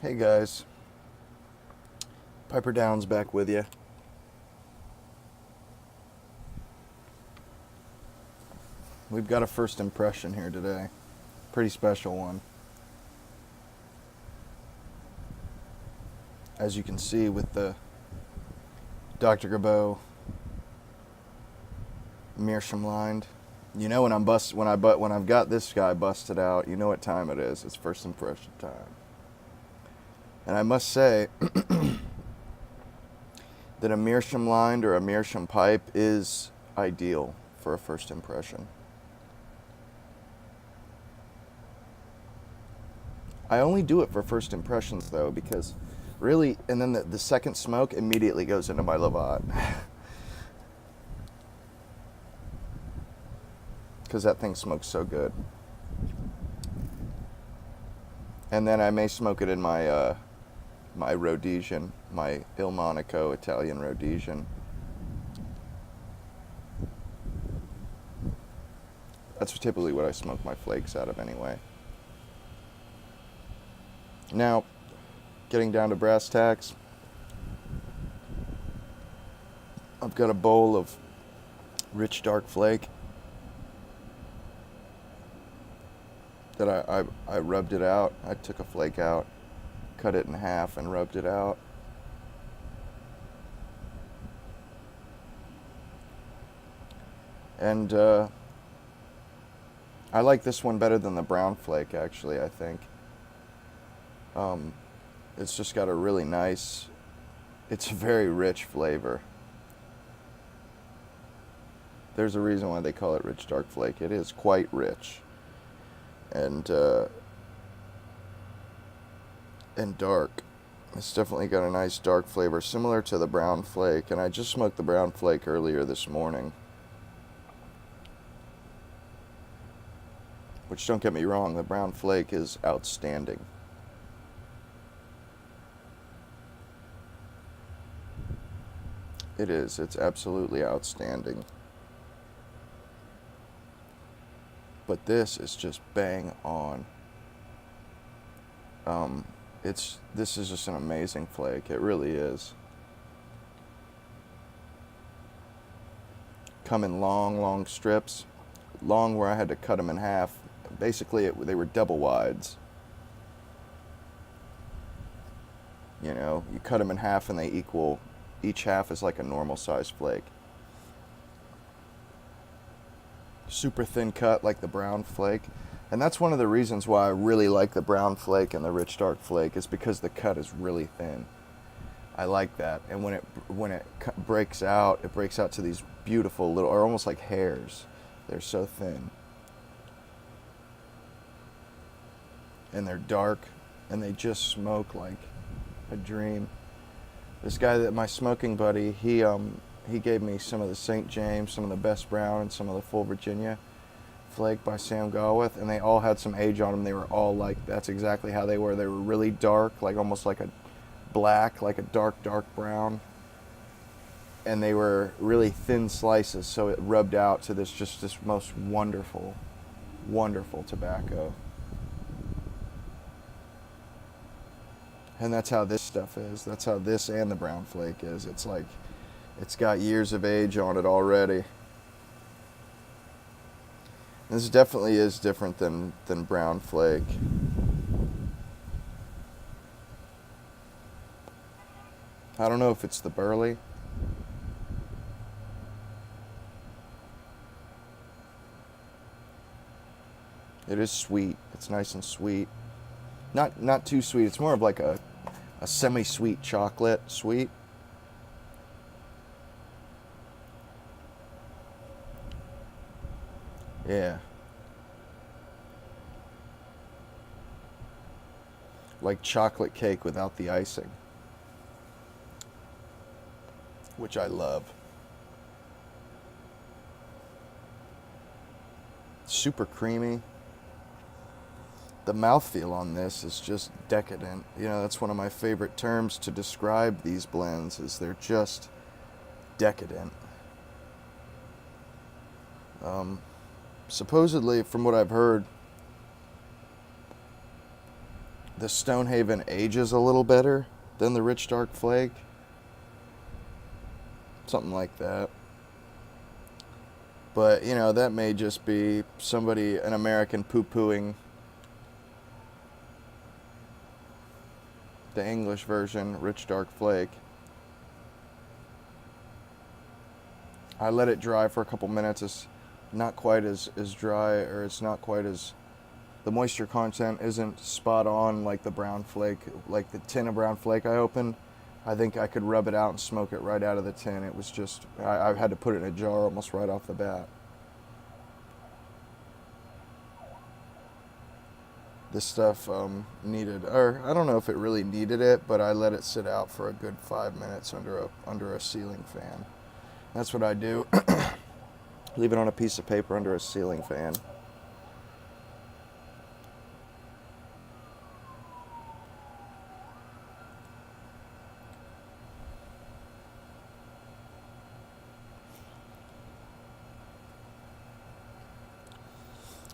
Hey guys, Piper Downs back with you. We've got a first impression here today. Pretty special one. As you can see with the Dr. Gabot meerschaum lined. You know when when I've got this guy busted out, you know what time it is. It's first impression time. And I must say that a meerschaum lined or a meerschaum pipe is ideal for a first impression. I only do it for first impressions though, because really, and then the second smoke immediately goes into my Lavat. Because that thing smokes so good. And then I may smoke it in my Rhodesian, my Il Monaco Italian Rhodesian. That's typically what I smoke my flakes out of anyway. Now, getting down to brass tacks, I've got a bowl of rich dark flake that I rubbed it out. I took a flake out, cut it in half, and rubbed it out. And I like this one better than the brown flake, actually, I think. It's just got a really nice, it's a very rich flavor. There's a reason why they call it rich dark flake. It is quite rich and dark. It's definitely got a nice dark flavor, similar to the brown flake. And I just smoked the brown flake earlier this morning. Which, don't get me wrong, the brown flake is outstanding. It is. It's absolutely outstanding. But this is just bang on. This is just an amazing flake. It really is. Come in long strips. Long where I had to cut them in half. Basically, they were double wides. You know, you cut them in half and they equal, each half is like a normal size flake. Super thin cut like the brown flake. And that's one of the reasons why I really like the brown flake and the rich dark flake, is because the cut is really thin. I like that. And when it breaks out to these beautiful little, or almost like hairs. They're so thin. And they're dark, and they just smoke like a dream. This guy, my smoking buddy, he gave me some of the St. James, some of the Best Brown, and some of the Full Virginia flake by Sam Galwith, and they all had some age on them. They were all like, that's exactly how they were. They were really dark, like almost like a black, like a dark brown. And they were really thin slices, so it rubbed out to this most wonderful tobacco. And that's how this stuff is. That's how this and the brown flake is. It's like, it's got years of age on it already. This definitely is different than brown flake. I don't know if it's the burley. It is sweet. It's nice and sweet. Not too sweet. It's more of like a semi-sweet chocolate sweet. Yeah. Like chocolate cake without the icing, which I love. Super creamy. The mouthfeel on this is just decadent. You know, that's one of my favorite terms to describe these blends, is they're just decadent. Supposedly, from what I've heard, the Stonehaven ages a little better than the Rich Dark Flake. Something like that. But, you know, that may just be somebody, an American, poo-pooing the English version, Rich Dark Flake. I let it dry for a couple minutes. It's not quite as dry, or it's not quite as, the moisture content isn't spot on like the brown flake, like the tin of brown flake I opened. I think I could rub it out and smoke it right out of the tin. It was just, I had to put it in a jar almost right off the bat. This stuff needed, or I don't know if it really needed it, but I let it sit out for a good 5 minutes under a ceiling fan. That's what I do. Leave it on a piece of paper under a ceiling fan.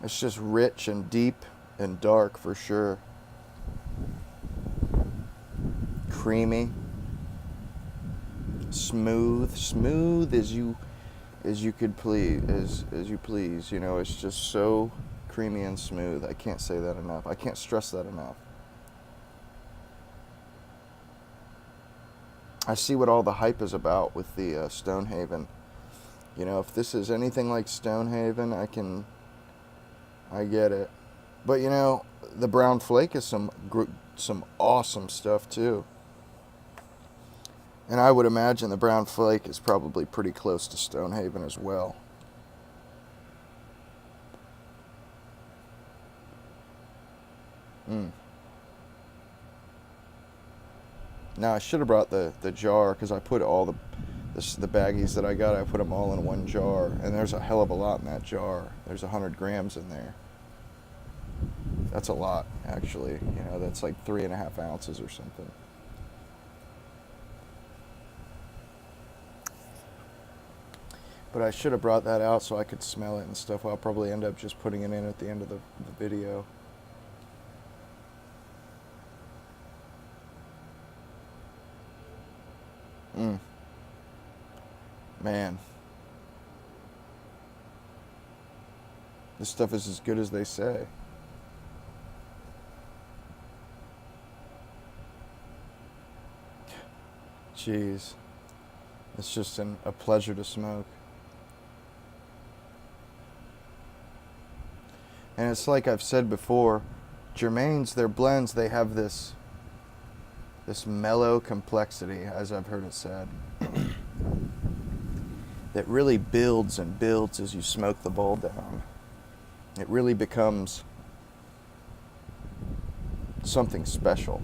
It's just rich and deep and dark for sure. Creamy. Smooth as you could please, as you please. You know, it's just so creamy and smooth. I can't say that enough. I can't stress that enough. I see what all the hype is about with the Stonehaven. You know, if this is anything like Stonehaven, I get it. But you know, the brown flake is some awesome stuff too. And I would imagine the brown flake is probably pretty close to Stonehaven as well. Now I should have brought the jar, because I put all the baggies that I got, I put them all in one jar, and there's a hell of a lot in that jar. There's 100 grams in there. That's a lot, actually. You know, that's like 3.5 ounces or something. But I should have brought that out so I could smell it and stuff. I'll probably end up just putting it in at the end of the video. Man. This stuff is as good as they say. Jeez. It's just a pleasure to smoke. And it's like I've said before, Germains, their blends, they have this mellow complexity, as I've heard it said, that really builds and builds as you smoke the bowl down. It really becomes something special.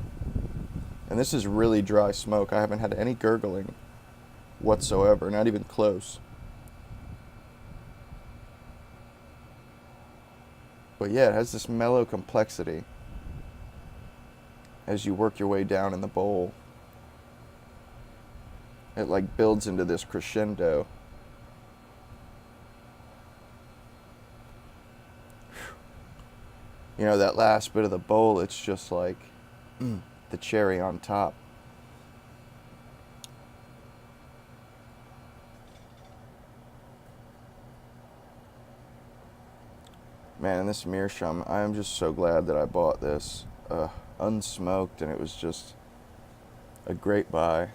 And this is really dry smoke. I haven't had any gurgling whatsoever, not even close. But yeah, it has this mellow complexity as you work your way down in the bowl. It like builds into this crescendo. You know, that last bit of the bowl, it's just like the cherry on top. Man, this meerschaum, I am just so glad that I bought this unsmoked, and it was just a great buy.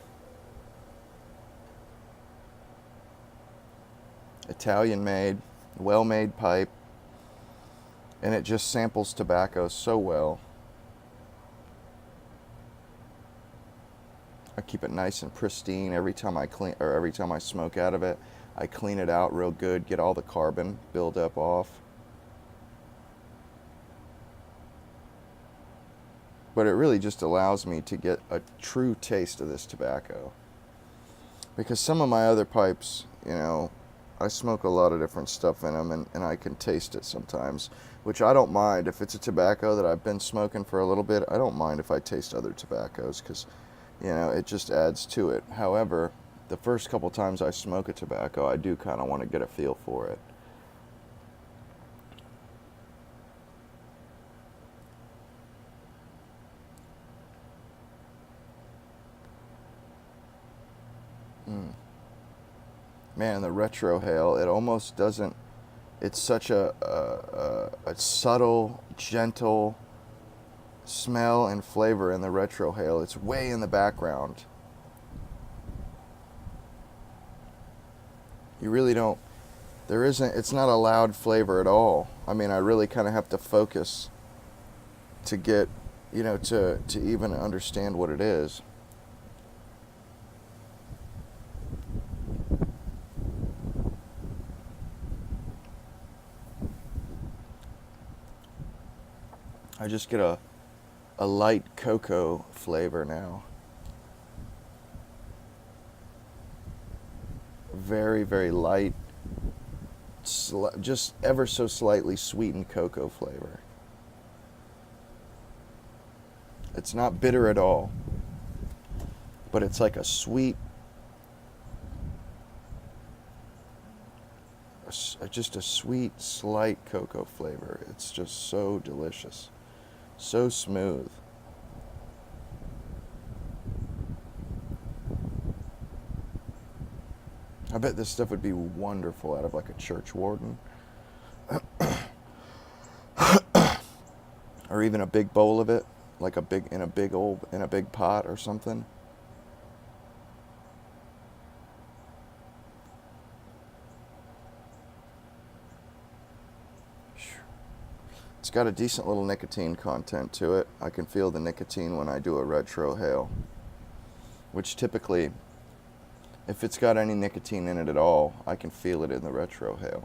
Italian made, well made pipe, and it just samples tobacco so well. I keep it nice and pristine every time I smoke out of it. I clean it out real good, get all the carbon buildup off. But it really just allows me to get a true taste of this tobacco. Because some of my other pipes, you know, I smoke a lot of different stuff in them, and I can taste it sometimes, which I don't mind. If it's a tobacco that I've been smoking for a little bit, I don't mind if I taste other tobaccos, because, you know, it just adds to it. However, the first couple times I smoke a tobacco, I do kind of want to get a feel for it. Mm. Man, the retrohale, it almost doesn't, it's such a subtle, gentle smell and flavor in the retrohale. It's way in the background. You really don't, there isn't, it's not a loud flavor at all. I mean, I really kind of have to focus to get, to even understand what it is. I just get a light cocoa flavor now. Very, very light, just ever so slightly sweetened cocoa flavor. It's not bitter at all, but it's like a sweet, just a sweet, slight cocoa flavor. It's just so delicious, so smooth. I bet this stuff would be wonderful out of like a church warden. Or even a big bowl of it, like in a big pot or something. It's got a decent little nicotine content to it. I can feel the nicotine when I do a retrohale, which typically, if it's got any nicotine in it at all, I can feel it in the retrohale.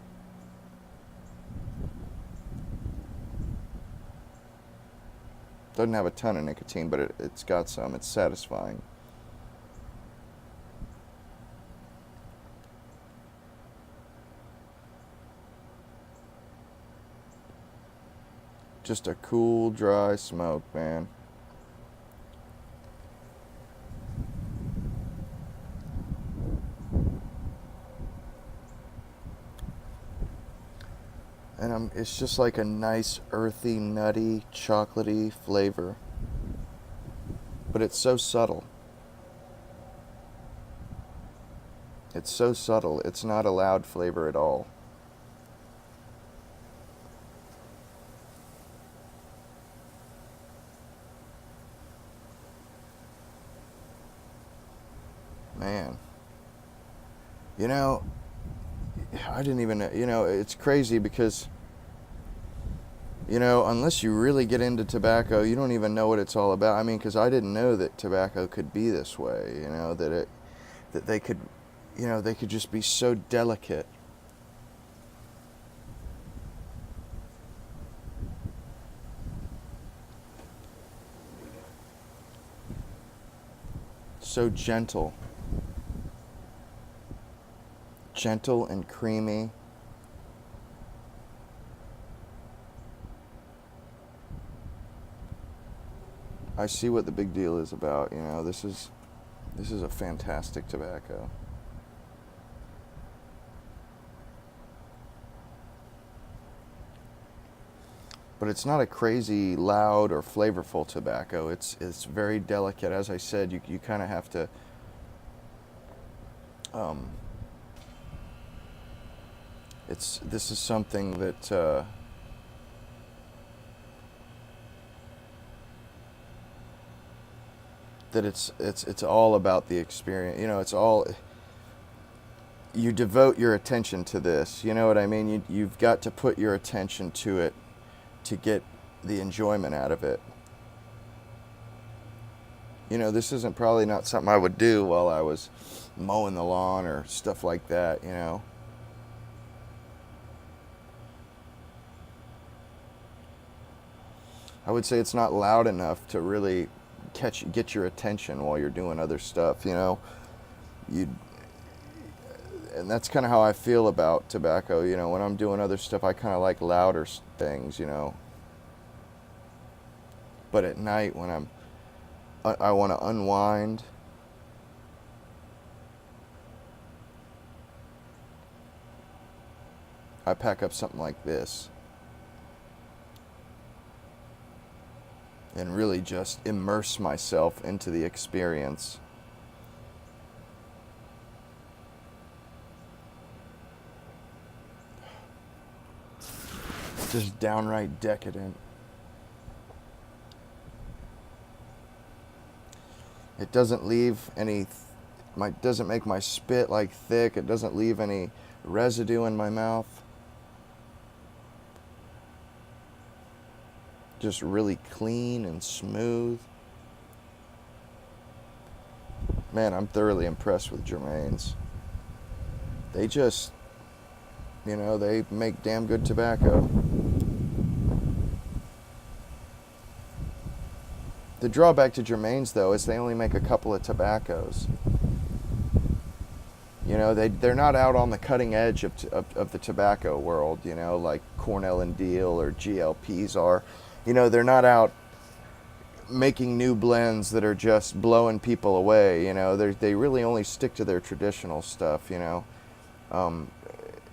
Doesn't have a ton of nicotine, but it's got some. It's satisfying. Just a cool, dry smoke, man. And it's just like a nice, earthy, nutty, chocolatey flavor. But it's so subtle. It's so subtle. It's not a loud flavor at all. Man. You know, I didn't even, it's crazy because, unless you really get into tobacco, you don't even know what it's all about. I mean, because I didn't know that tobacco could be this way, that they could, they could just be so delicate. So gentle. Gentle and creamy. I see what the big deal is about. This is a fantastic tobacco. But it's not a crazy loud or flavorful tobacco. It's very delicate. As I said, you kind of have to this is something that it's all about the experience. It's all, you devote your attention to this. You know what I mean? You've got to put your attention to it to get the enjoyment out of it. This isn't probably not something I would do while I was mowing the lawn or stuff like that. I would say it's not loud enough to really get your attention while you're doing other stuff. You and that's kind of how I feel about tobacco. When I'm doing other stuff, I kind of like louder things. But at night when I want to unwind, I pack up something like this and really just immerse myself into the experience. Just downright decadent. It doesn't leave any, doesn't make my spit like thick. It doesn't leave any residue in my mouth. Just really clean and smooth. Man, I'm thoroughly impressed with Germain's. They just, they make damn good tobacco. The drawback to Germain's, though, is they only make a couple of tobaccos. They're not out on the cutting edge of the tobacco world, like Cornell and Deal or GLPs are. They're not out making new blends that are just blowing people away. They really only stick to their traditional stuff.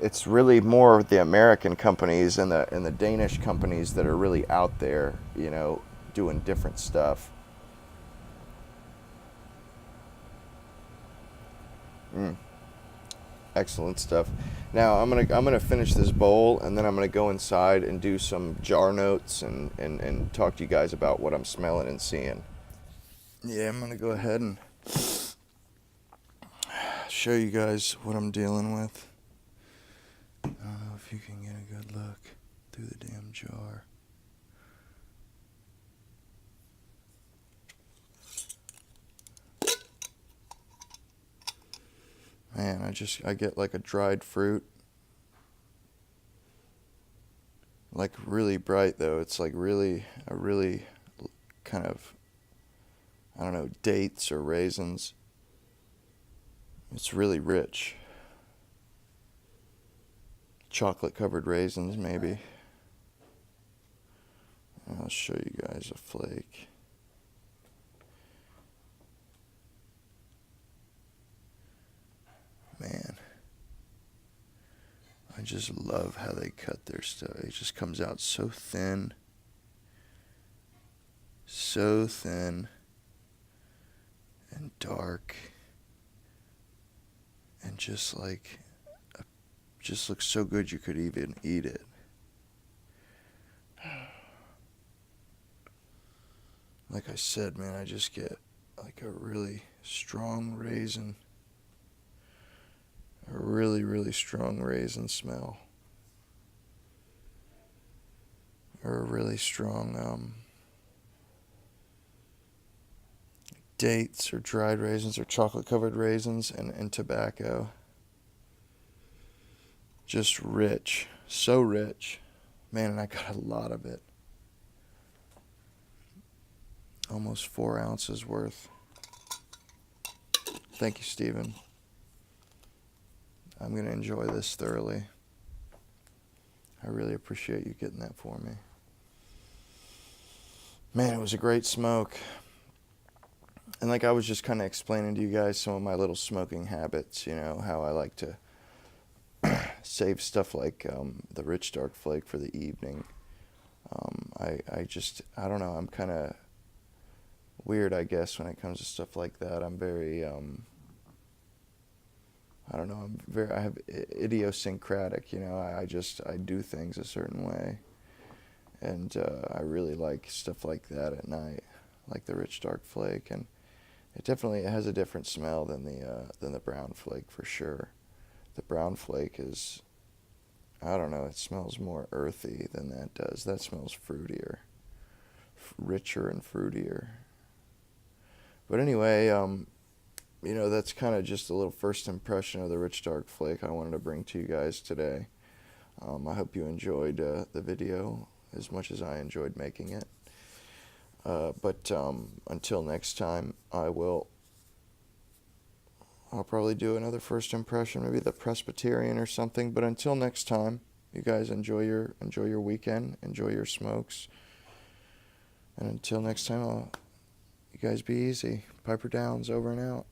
It's really more the American companies and the Danish companies that are really out there, doing different stuff. Excellent stuff. Now I'm gonna finish this bowl, and then I'm gonna go inside and do some jar notes and talk to you guys about what I'm smelling and seeing. Yeah, I'm gonna go ahead and show you guys what I'm dealing with. I don't know if you can get a good look through the damn jar. Man, I get like a dried fruit. Like really bright though. It's like really kind of, I don't know, dates or raisins. It's really rich. Chocolate covered raisins maybe. I'll show you guys a flake. Man, I just love how they cut their stuff. It just comes out so thin and dark, and just looks so good you could even eat it. Like I said, man, I just get like a really strong raisin. A really, really strong raisin smell. Or a really strong dates or dried raisins or chocolate covered raisins and tobacco. Just rich. So rich. Man, and I got a lot of it. Almost 4 ounces worth. Thank you, Stephen. I'm going to enjoy this thoroughly. I really appreciate you getting that for me. Man, it was a great smoke. And like I was just kind of explaining to you guys some of my little smoking habits, how I like to save stuff like the rich dark flake for the evening. I don't know, I'm kind of weird, I guess, when it comes to stuff like that. I'm very, I don't know, I have idiosyncratic, I do things a certain way. And I really like stuff like that at night, like the rich dark flake. And it has a different smell than the brown flake for sure. The brown flake is, I don't know, it smells more earthy than that does. That smells fruitier, richer and fruitier. But anyway, that's kind of just a little first impression of the rich dark flake I wanted to bring to you guys today. I hope you enjoyed the video as much as I enjoyed making it. But until next time, I'll probably do another first impression, maybe the Presbyterian or something. But until next time, you guys enjoy your weekend, enjoy your smokes. And until next time, you guys be easy. Piper Downs, over and out.